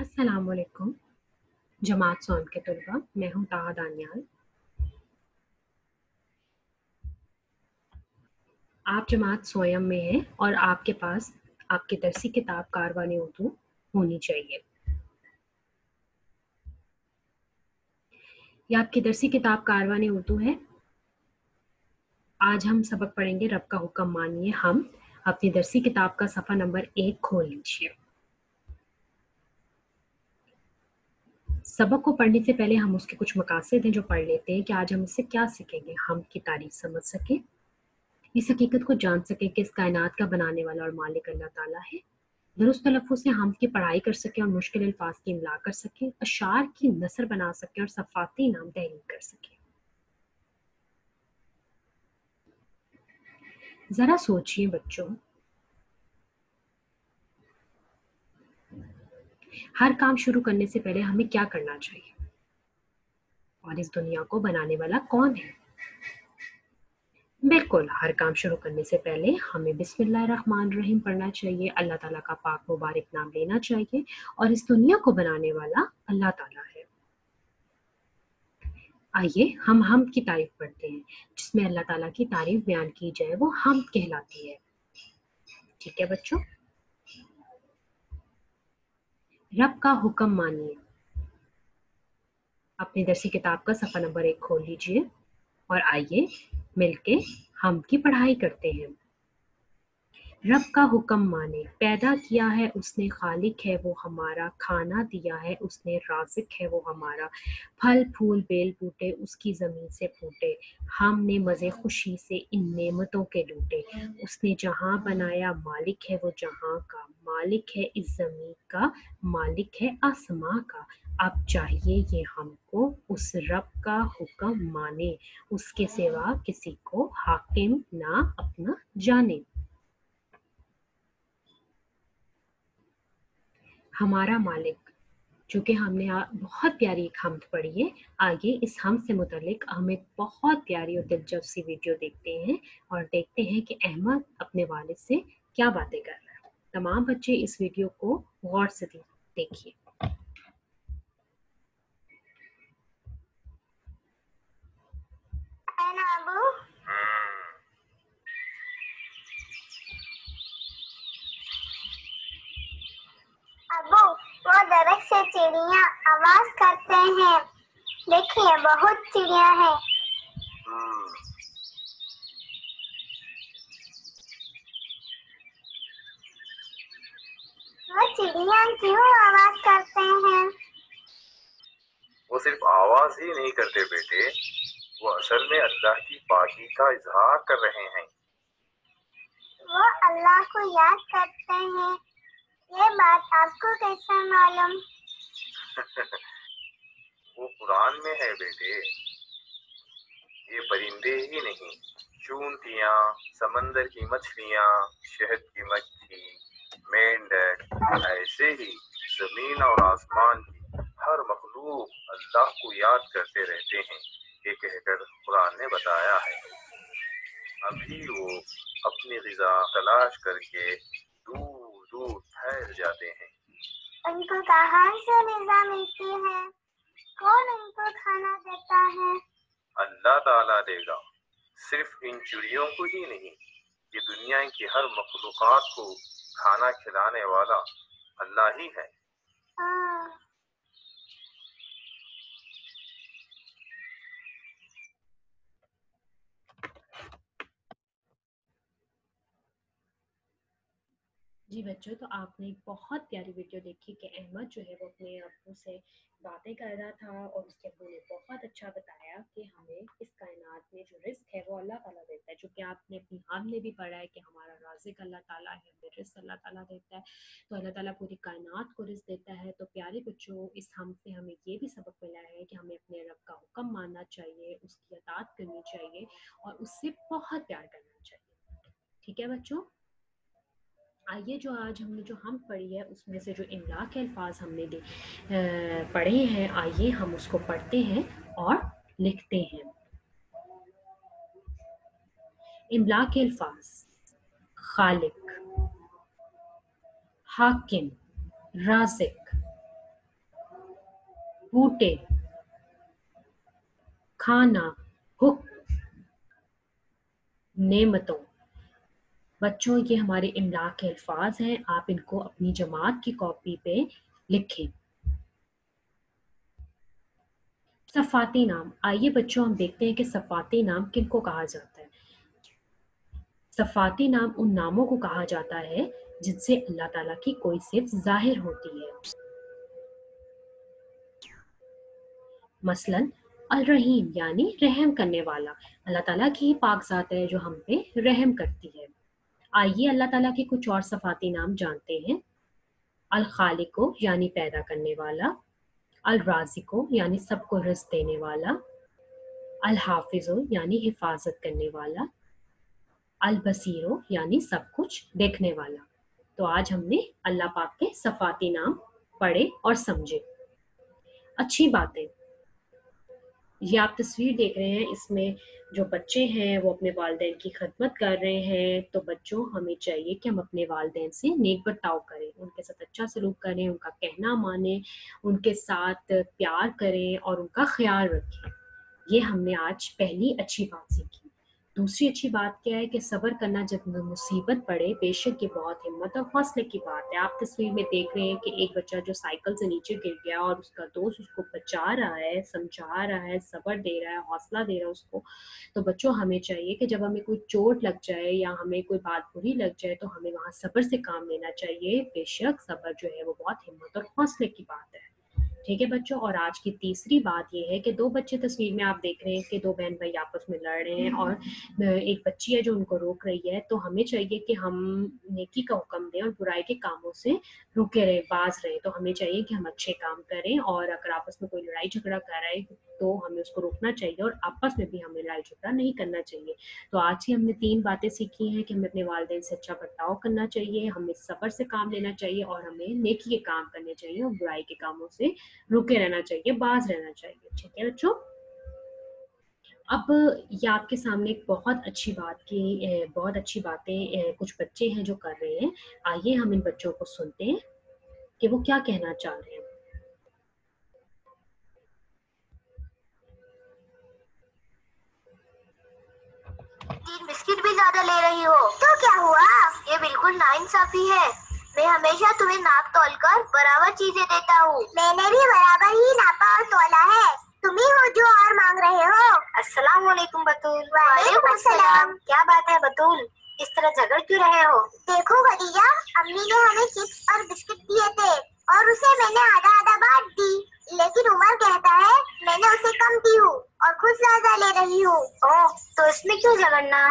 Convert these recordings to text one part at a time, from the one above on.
अस्सलाम वालेकुम जमात सोम के तलबा। मैं हूँ ताहा दानियाल। आप जमात सोयम में हैं और आपके पास आपकी दरसी किताब कारवानी उर्दू होनी चाहिए। ये आपकी दरसी किताब कारवानी उर्दू है। आज हम सबक पढ़ेंगे रब का हुक्म मानिए। हम अपनी दरसी किताब का सफ़ा नंबर 1 खोल लीजिए। सबक को पढ़ने से पहले हम उसके कुछ मकासद हैं जो पढ़ लेते हैं कि आज हम इससे क्या सीखेंगे। हम की तारीफ समझ सकें, इस हकीकत को जान सकें कि इस कायनात का बनाने वाला और मालिक अल्लाह ताला है। दुरुस्त तलफ़्फ़ुज़ से हम की पढ़ाई कर सकें और मुश्किल अल्फाज की इमला कर सकें, अशार की नसर बना सकें और सफ़ाती नाम तहरीर कर सकें। ज़रा सोचिए बच्चों, हर काम शुरू करने से पहले हमें क्या करना चाहिए और इस दुनिया को बनाने वाला कौन है? बिल्कुल, हर काम शुरू करने से पहले हमें बिस्मिल्लाहिर्रहमानिर्रहीम पढ़ना चाहिए, अल्लाह ताला का पाक मुबारक नाम लेना चाहिए और इस दुनिया को बनाने वाला अल्लाह ताला है। आइए हम की तारीफ पढ़ते हैं, जिसमें अल्लाह ताला की तारीफ बयान की जाए वो हम कहलाती है। ठीक है बच्चों, रब का हुक्म मानिए। अपनी दरसी किताब का सफ़ा नंबर 1 खोल लीजिए और आइए मिलके हम की पढ़ाई करते हैं। रब का हुक्म माने, पैदा किया है उसने, खालिक है वो हमारा, खाना दिया है उसने, राज़िक है वो हमारा, फल फूल बेल बूटे उसकी ज़मीन से फूटे, हमने मज़े खुशी से इन नेमतों के लूटे, उसने जहाँ बनाया मालिक है वो जहाँ का, मालिक है इस ज़मीन का, मालिक है आसमां का। अब चाहिए ये हमको उस रब का हुक्म माने, उसके सिवा किसी को हाकिम ना अपना जाने। हमारा मालिक, चूँकि हमने बहुत प्यारी एक हम्द पढ़ी है, आगे इस हम्द से मुतल्लिक हम एक बहुत प्यारी और दिलचस्प सी वीडियो देखते हैं और देखते हैं कि अहमद अपने वालिद से क्या बातें कर रहा है। तमाम बच्चे इस वीडियो को गौर से देखिए। अबू, वो दरख्त से चिड़िया आवाज करते हैं। देखिए बहुत चिड़िया है। वो चिड़िया क्यों आवाज करते हैं? वो सिर्फ आवाज ही नहीं करते बेटे, वो असल में अल्लाह की पाकी का इजहार कर रहे हैं। वो अल्लाह को याद करते हैं। ये बात आपको कैसे मालूम? वो कुरान में है बेटे। ये परिंदे ही नहीं, चूंटियां, समंदर की मछलियां, शहद की मक्खी, मेंढक, ऐसे ही जमीन और आसमान की हर मखलूक अल्लाह को याद करते रहते हैं, ये कहकर कुरान ने बताया है। अभी वो अपनी ग़िज़ा तलाश करके दूर दूर फैल जाते हैं। उनको कहाँ से ग़िज़ा मिलती है? कौन उनको खाना देता है? अल्लाह ताला देगा। सिर्फ इन चिड़ियों को ही नहीं, ये दुनिया की हर मखलूक़ात को खाना खिलाने वाला अल्लाह ही है। जी बच्चों, तो आपने एक बहुत प्यारी वीडियो देखी कि अहमद जो है वो अपने अब्बू से बातें कर रहा था और उसके अब्बू ने बहुत अच्छा बताया कि हमें इस कायनात में जो रिस्क है वो अल्लाह ताला देता है। चूँकि आपने अपनी हाल में भी पढ़ा है कि हमारा राज़िक अल्लाह ताला है, हमें रिस्क अल्लाह ताला देता है, तो अल्लाह ताला पूरी कायनात को रिस्क देता है। तो प्यारे बच्चों, इस हम से हमें ये भी सबक मिला है कि हमें अपने रब का हुक्म मानना चाहिए, उसकी अताअत करनी चाहिए और उससे बहुत प्यार करना चाहिए। ठीक है बच्चों, आइए जो आज हमने जो हम पढ़ी है उसमें से जो इमला के अल्फाज हमने पढ़े हैं, आइए हम उसको पढ़ते हैं और लिखते हैं। इमला के अल्फाज: खालिक, हाकिम, राज़िक, बूटे, खाना, हुक्म, नेमतों। बच्चों ये हमारे इमला के अल्फाज हैं, आप इनको अपनी जमात की कॉपी पे लिखें। सफ़ाती नाम, आइए बच्चों हम देखते हैं कि सफ़ाती नाम किनको कहा जाता है। सफ़ाती नाम उन नामों को कहा जाता है जिनसे अल्लाह ताला की कोई सिर्फ जाहिर होती है। मसलन अल-रहीम यानी रहम करने वाला, अल्लाह ताला की ही पाक ज़ात है जो हम पे रहम करती है। आइए अल्लाह ताला के कुछ और सफ़ाती नाम जानते हैं। अल-खालिको यानी पैदा करने वाला, अल-राज़िको यानी सबको रिज़्क देने वाला, अल-हाफ़िज़ो यानी हिफाजत करने वाला, अल-बसीरो यानी सब कुछ देखने वाला। तो आज हमने अल्लाह पाक के सफ़ाती नाम पढ़े और समझे। अच्छी बातें, ये आप तस्वीर देख रहे हैं, इसमें जो बच्चे हैं वो अपने वालिदैन की खिदमत कर रहे हैं। तो बच्चों हमें चाहिए कि हम अपने वालिदैन से नेक बर्ताव करें, उनके साथ अच्छा सलूक करें, उनका कहना मानें, उनके साथ प्यार करें और उनका ख्याल रखें। ये हमने आज पहली अच्छी बात सीखी। दूसरी अच्छी बात क्या है कि सब्र करना जब मुसीबत पड़े बेशक ये बहुत हिम्मत और हौसले की बात है। आप तस्वीर में देख रहे हैं कि एक बच्चा जो साइकिल से नीचे गिर गया और उसका दोस्त उसको बचा रहा है, समझा रहा है, सब्र दे रहा है, हौसला दे रहा है उसको। तो बच्चों हमें चाहिए कि जब हमें कोई चोट लग जाए या हमें कोई बात बुरी लग जाए तो हमें वहाँ सब्र से काम लेना चाहिए। बेशक सब्र जो है वो बहुत हिम्मत और हौसले की बात है। ठीक है बच्चों, और आज की तीसरी बात ये है कि दो बच्चे तस्वीर में आप देख रहे हैं कि दो बहन भाई आपस में लड़ रहे हैं और एक बच्ची है जो उनको रोक रही है। तो हमें चाहिए कि हम नेकी का हुक्म दें और बुराई के कामों से रुके रहे, बाज रहे। तो हमें चाहिए कि हम अच्छे काम करें और अगर आपस में कोई लड़ाई झगड़ा कर रहा है तो हमें उसको रोकना चाहिए और आपस में भी हमें लड़ाई झगड़ा नहीं करना चाहिए। तो आज ही हमने 3 बातें सीखी हैं कि हमें अपने वालिदैन से अच्छा बर्ताव करना चाहिए, हमें सब्र से काम लेना चाहिए और हमें नेकी के काम करने चाहिए और बुराई के कामों से रुके रहना चाहिए, बाज रहना चाहिए। ठीक है बच्चों, अब ये आपके सामने एक बहुत अच्छी बातें कुछ बच्चे हैं जो कर रहे हैं। आइए हम इन बच्चों को सुनते हैं कि वो क्या कहना चाह रहे हैं। तीन बिस्किट भी ज्यादा ले रही हो तो क्या हुआ? ये बिल्कुल नाइंसाफी है। मैं हमेशा तुम्हें नाप तोल कर बराबर चीजें देता हूँ। मैंने भी बराबर ही नापा और तोला है। तुम ही हो जो और मांग रहे हो। अस्सलाम वालेकुम बतूल। वालेकुम अस्सलाम। क्या बात है बतूल, इस तरह झगड़ क्यों रहे हो? देखो खदीजा, अम्मी ने हमें चिप्स और बिस्किट दिए थे और उसे मैंने आधा आधा बांट दी, लेकिन उमर कहता है मैंने उसे कम दी हूँ और खुद ज्यादा ले रही हूँ। ओह, तो इसमें क्यों झगड़ना?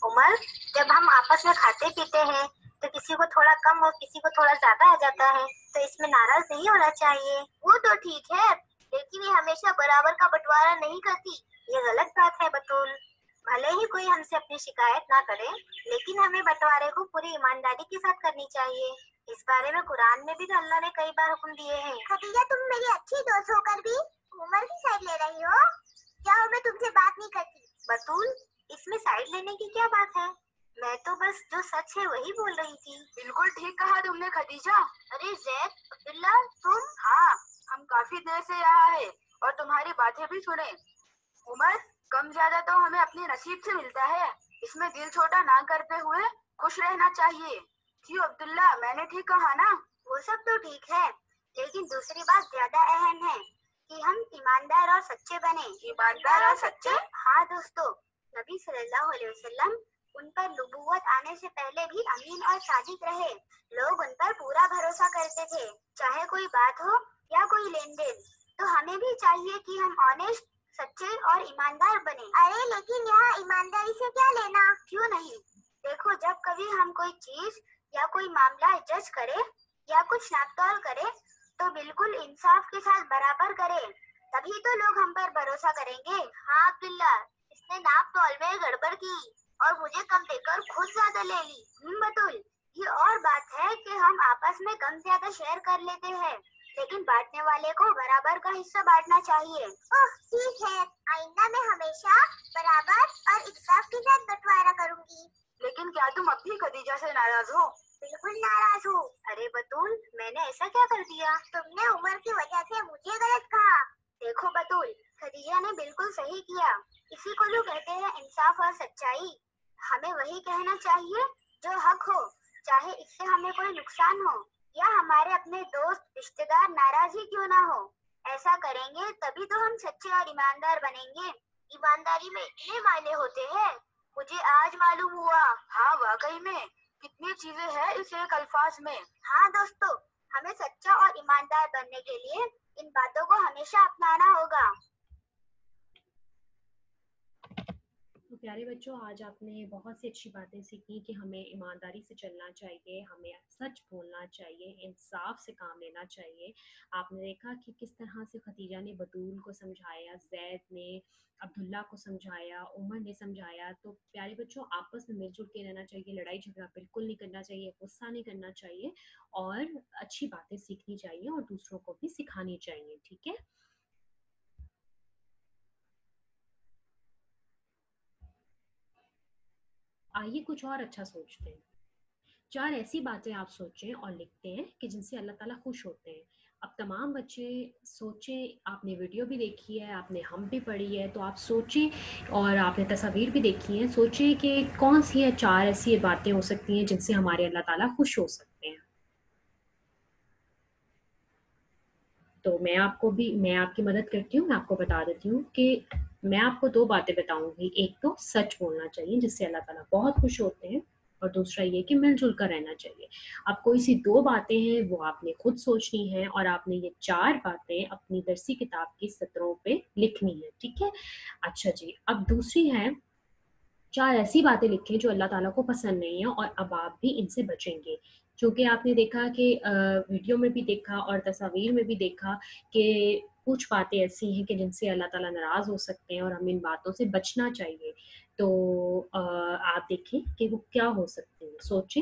उमर, जब हम आपस में खाते पीते हैं तो किसी को थोड़ा कम और किसी को थोड़ा ज्यादा आ जाता है, तो इसमें नाराज नहीं होना चाहिए। वो तो ठीक है, लेकिन ये हमेशा बराबर का बंटवारा नहीं करती, ये गलत बात है बतूल। भले ही कोई हमसे अपनी शिकायत ना करे, लेकिन हमें बंटवारे को पूरी ईमानदारी के साथ करनी चाहिए। इस बारे में कुरान में भी तो अल्लाह ने कई बार हुक्म दिए हैं। खदीजा, तुम मेरी अच्छी दोस्त होकर भी उमर की साइड ले रही हो। जाओ, मैं तुमसे बात नहीं करती। बतूल, इसमें साइड लेने की क्या बात है? मैं तो बस जो सच है वही बोल रही थी। बिल्कुल ठीक कहा तुमने खदीजा। अरे जैद, अब्दुल्ला, तुम? हाँ, हम काफी देर से यहाँ है और तुम्हारी बातें भी सुने। उमर, कम ज्यादा तो हमें अपने नसीब से मिलता है, इसमें दिल छोटा ना करते हुए खुश रहना चाहिए। क्यों अब्दुल्ला, मैंने ठीक कहा ना? वो सब तो ठीक है, लेकिन दूसरी बात ज्यादा अहम है कि हम ईमानदार और सच्चे बने। ईमानदार और सच्चे? हाँ दोस्तों, नबी सल्लल्लाहु अलैहि वसल्लम उन पर नबूवत आने से पहले भी अमीन और सादिक रहे। लोग उन पर पूरा भरोसा करते थे, चाहे कोई बात हो या कोई लेन देन। तो हमें भी चाहिए कि हम ऑनेस्ट, सच्चे और ईमानदार बने। अरे लेकिन यहाँ ईमानदारी से क्या लेना? क्यों नहीं, देखो, जब कभी हम कोई चीज या कोई मामला जज करे या कुछ नापतोल करे तो बिल्कुल इंसाफ के साथ बराबर करे, तभी तो लोग हम पर भरोसा करेंगे। हाँ अब्दुल्ला, इसने नाप तोल में गड़बड़ की और मुझे कम देकर खुद ज्यादा ले ली। बतूल, ये और बात है कि हम आपस में कम ज्यादा शेयर कर लेते हैं, लेकिन बांटने वाले को बराबर का हिस्सा बांटना चाहिए। ओह ठीक है, आइंदा मैं हमेशा बराबर और इंसाफ के साथ बंटवारा करूंगी। लेकिन क्या तुम अब भी खदीजा से नाराज हो? बिल्कुल नाराज हूँ। अरे बतूल, मैंने ऐसा क्या कर दिया? तुमने उम्र की वजह से मुझे गलत कहा। देखो बतूल, खदीजा ने बिल्कुल सही किया। इसी को जो कहते हैं इंसाफ और सच्चाई। हमें वही कहना चाहिए जो हक हो, चाहे इससे हमें कोई नुकसान हो या हमारे अपने दोस्त रिश्तेदार नाराज ही क्यों ना हो। ऐसा करेंगे तभी तो हम सच्चे और ईमानदार बनेंगे। ईमानदारी में इतने मायने होते हैं, मुझे आज मालूम हुआ। हाँ वाकई में, कितनी चीजें हैं इस एक अल्फाज में। हाँ दोस्तों, हमें सच्चा और ईमानदार बनने के लिए इन बातों को हमेशा अपनाना होगा। तो प्यारे बच्चों, आज आपने बहुत सी अच्छी बातें सीखी कि हमें ईमानदारी से चलना चाहिए, हमें सच बोलना चाहिए, इंसाफ से काम लेना चाहिए। आपने देखा कि किस तरह से खदीजा ने बतूल को समझाया, जैद ने अब्दुल्ला को समझाया, उमर ने समझाया। तो प्यारे बच्चों, आपस में मिलजुल के रहना चाहिए, लड़ाई झगड़ा बिल्कुल नहीं करना चाहिए, गुस्सा नहीं करना चाहिए और अच्छी बातें सीखनी चाहिए और दूसरों को भी सिखानी चाहिए। ठीक है। आइए कुछ और अच्छा सोचते हैं। 4 ऐसी बातें आप सोचें और लिखते हैं कि जिनसे अल्लाह ताला खुश होते हैं। अब तमाम बच्चे सोचें, आपने वीडियो भी देखी है, आपने हम भी पढ़ी है, तो आप सोचें और आपने तस्वीर भी देखी है। सोचें कि कौन सी है 4 ऐसी बातें हो सकती हैं जिनसे हमारे अल्लाह ताला खुश हो सकते हैं। तो मैं आपकी मदद करती हूँ, मैं आपको बता देती हूँ कि मैं आपको 2 बातें बताऊँगी। एक तो सच बोलना चाहिए जिससे अल्लाह ताला बहुत खुश होते हैं और दूसरा ये कि मिल-जुल कर रहना चाहिए। अब कोई सी 2 बातें हैं वो आपने खुद सोचनी है और आपने ये 4 बातें अपनी दरसी किताब की सतरों पे लिखनी है, ठीक है? अच्छा जी, अब दूसरी है 4 ऐसी बातें लिखें जो अल्लाह ताला को पसंद नहीं है और अब आप भी इनसे बचेंगे। चूँकि आपने देखा कि वीडियो में भी देखा और तस्वीर में भी देखा कि कुछ बातें ऐसी हैं कि जिनसे अल्लाह ताला नाराज़ हो सकते हैं और हमें इन बातों से बचना चाहिए। तो आप देखें कि वो क्या हो सकती हैं, सोचें।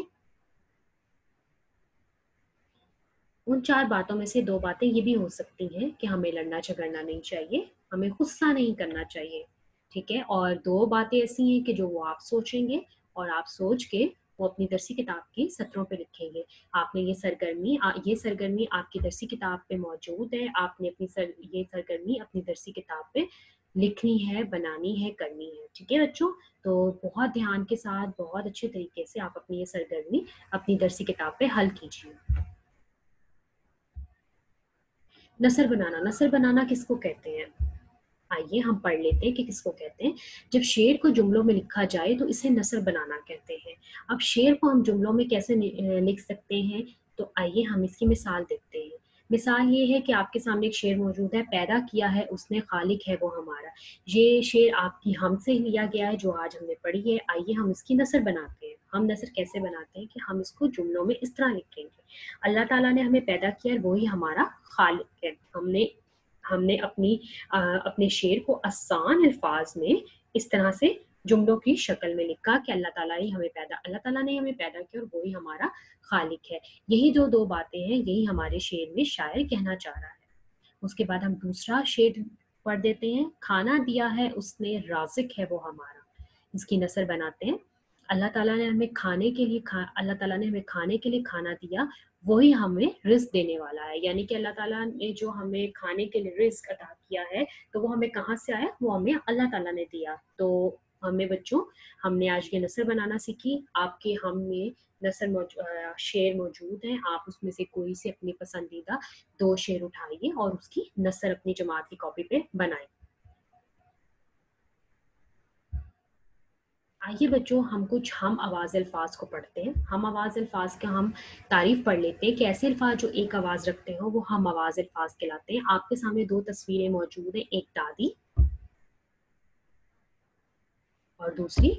उन 4 बातों में से 2 बातें ये भी हो सकती हैं कि हमें लड़ना-झगड़ना नहीं चाहिए, हमें गुस्सा नहीं करना चाहिए, ठीक है? और 2 बातें ऐसी हैं कि जो वो आप सोचेंगे और आप सोच के वो अपनी दरसी किताब की सत्रों पे लिखेंगे। आपने ये सरगर्मी आपकी दरसी किताब पे मौजूद है, आपने ये सरगर्मी अपनी दरसी किताब पे लिखनी है, बनानी है, करनी है, ठीक है बच्चों? तो बहुत ध्यान के साथ, बहुत अच्छे तरीके से आप अपनी ये सरगर्मी अपनी दरसी किताब पे हल कीजिए। नसर बनाना किसको कहते हैं? आइए हम पढ़ लेते हैं कि किसको कहते हैं। जब शेर को जुमलों में लिखा जाए तो इसे नसर बनाना कहते हैं। अब शेर को हम जुमलों में कैसे लिख सकते हैं, तो आइए हम इसकी मिसाल देखते हैं। मिसाल ये है कि आपके सामने एक शेर मौजूद है, पैदा किया है उसने, खालिक है वो हमारा। ये शेर आपकी हमसे लिया गया है जो आज हमने पढ़ी है। आइए हम इसकी नसर बनाते हैं। हम नसर कैसे बनाते हैं कि हम इसको जुमलों में इस तरह लिखेंगे। अल्लाह ताला ने हमें पैदा किया है, वही हमारा खालिक है। हमने अपने शेर को आसान अल्फाज में इस तरह से जुमलों की शक्ल में लिखा कि अल्लाह ताला ने हमें पैदा किया और वही हमारा खालिक है। यही जो 2 बातें हैं, यही हमारे शेर में शायर कहना चाह रहा है। उसके बाद हम दूसरा शेर पढ़ देते हैं। खाना दिया है उसने, राज़िक है वो हमारा। इसकी नसर बनाते हैं। अल्लाह ताला ने हमें खाने के लिए खाना दिया, वही हमें रिज़्क देने वाला है। यानी कि अल्लाह ताला ने जो हमें खाने के लिए रिज़्क अता किया है, तो वो हमें कहाँ से आया? वो हमें अल्लाह ताला ने दिया। तो हमें बच्चों, हमने आज ये नसर बनाना सीखी। आपके हम में शेर मौजूद हैं। आप उसमें से कोई से अपनी पसंदीदा 2 शेर उठाइए और उसकी नसर अपनी जमात की कॉपी पे बनाएँ। आइए बच्चों, हम कुछ हम आवाज़ अल्फाज को पढ़ते हैं। हम आवाज़ अल्फाज का हम तारीफ पढ़ लेते हैं कि ऐसे अल्फाज जो एक आवाज़ रखते हो वो हम आवाज़ अल्फाज कहलाते हैं। आपके सामने 2 तस्वीरें मौजूद हैं, एक दादी और दूसरी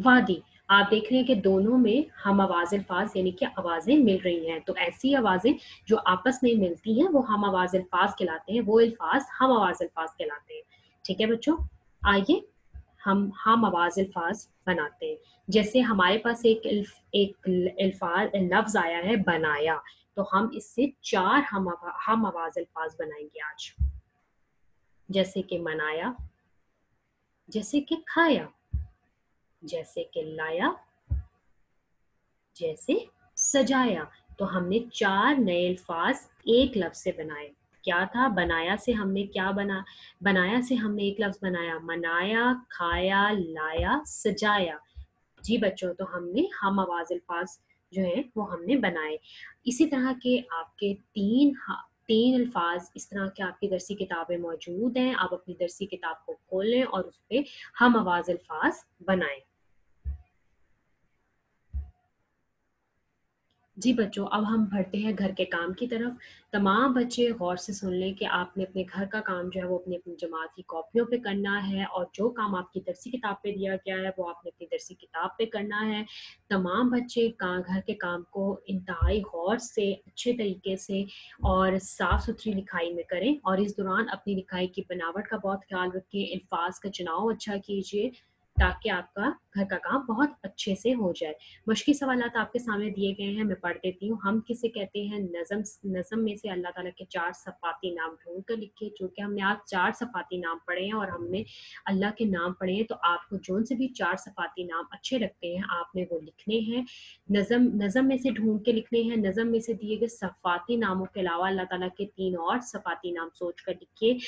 वादी। आप देख रहे हैं कि दोनों में हम आवाज़ अल्फाज यानी कि आवाज़ें मिल रही हैं। तो ऐसी आवाज़ें जो आपस में मिलती हैं वो हम आवाज़ अल्फाज कहलाते हैं, वो अल्फाज हम आवाज़ अल्फाज कहलाते हैं। ठीक है बच्चों? आइए हम आवाज़ अल्फाज बनाते हैं। जैसे हमारे पास एक अल्फाज लफ्ज़ आया है बनाया, तो हम इससे 4 हम आवाज़ अल्फाज बनाएंगे आज। जैसे कि मनाया, जैसे कि खाया, जैसे कि लाया, जैसे सजाया। तो हमने 4 नए अल्फाज एक लफ्ज से बनाए। क्या था? बनाया से हमने क्या बनाया से हमने एक लफ्ज बनाया, मनाया, खाया, लाया, सजाया। जी बच्चों, तो हमने हम आवाज अल्फाज जो है वो हमने बनाए। इसी तरह के आपके तीन अल्फाज इस तरह के आपकी दरसी किताबें मौजूद हैं। आप अपनी दरसी किताब को खोलें और उस पर हम आवाज अल्फाज बनाएं। जी बच्चों, अब हम बढ़ते हैं घर के काम की तरफ। तमाम बच्चे गौर से सुन लें कि आपने अपने घर का काम जो है वो अपनी अपनी जमात की कॉपियों पे करना है, और जो काम आपकी दरसी किताब पे दिया गया है वो आपने अपनी दरसी किताब पे करना है। तमाम बच्चे घर के काम को इंतहाई गौर से, अच्छे तरीके से और साफ़ सुथरी लिखाई में करें, और इस दौरान अपनी लिखाई की बनावट का बहुत ख्याल रखें, अल्फाज का चुनाव अच्छा कीजिए ताकि आपका घर का काम बहुत अच्छे से हो जाए। मुश्किल सवालात आपके सामने दिए गए हैं, मैं पढ़ देती हूँ। हम किसे कहते हैं? नज़म में से अल्लाह ताला के 4 सफ़ाती नाम ढूंढ कर लिखिए। चूँकि हमने आज 4 सफ़ाती नाम पढ़े हैं और हमने अल्लाह के नाम पढ़े हैं, तो आपको जोन से भी 4 सफ़ाती नाम अच्छे लगते हैं आपने वो लिखने हैं। नज़म में से ढूंढ के लिखने हैं। नज़म में से दिए गए सफ़ाती नामों के अलावा अल्लाह ताला के 3 और सफ़ाती नाम सोच कर लिखिए।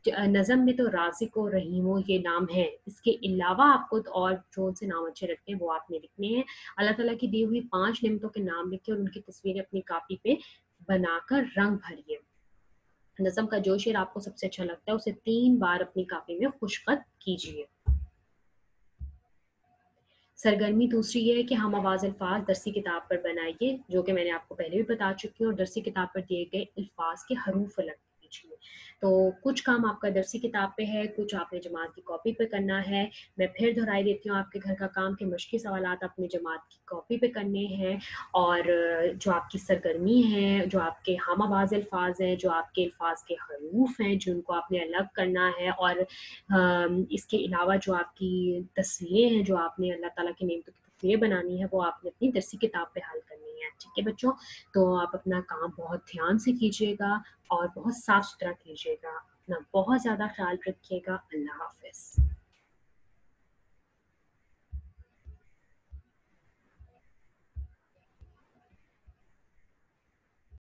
नज़म में तो राज़िक और रहीमो ये नाम है, इसके अलावा आपको तो और जो से नाम अच्छे लगते हैं वो आपने लिखने हैं। अल्लाह ताला की दी हुई 5 नेमतों के नाम लिखिए और उनकी तस्वीरें अपनी कापी पे बनाकर रंग भरिए। नज़म का जो शेर आपको सबसे अच्छा लगता है उसे 3 बार अपनी कापी में खुशखत कीजिए। सरगर्मी दूसरी ये है कि हम आवाज़ अल्फाज दरसी किताब पर बनाइए, जो कि मैंने आपको पहले भी बता चुकी हूँ, और दरसी किताब पर दिए गए अल्फाज के हरूफ अलग कीजिए। तो कुछ काम आपका दरसी किताब पे है, कुछ आपने जमात की कॉपी पे करना है। मैं फिर दोहराई देती हूँ आपके घर का काम के मुश्किल सवालात अपनी जमात की कॉपी पे करने हैं, और जो आपकी सरगर्मी है, जो आपके हम आवाज़ अल्फाज हैं, जो आपके अल्फाज के हरूफ हैं जिनको आपने अलग करना है, और इसके अलावा जो आपकी तस्वीरें हैं, जो आपने अल्लाह ताला की नेमतों की तस्वीरें बनानी है, वो आपने अपनी दरसी किताब पे हल करनी है। ठीक है बच्चों, तो आप अपना काम बहुत ध्यान से कीजिएगा और बहुत साफ सुथरा कीजिएगा। अपना बहुत ज़्यादा ख्याल रखिएगा। अल्लाह हाफिज़।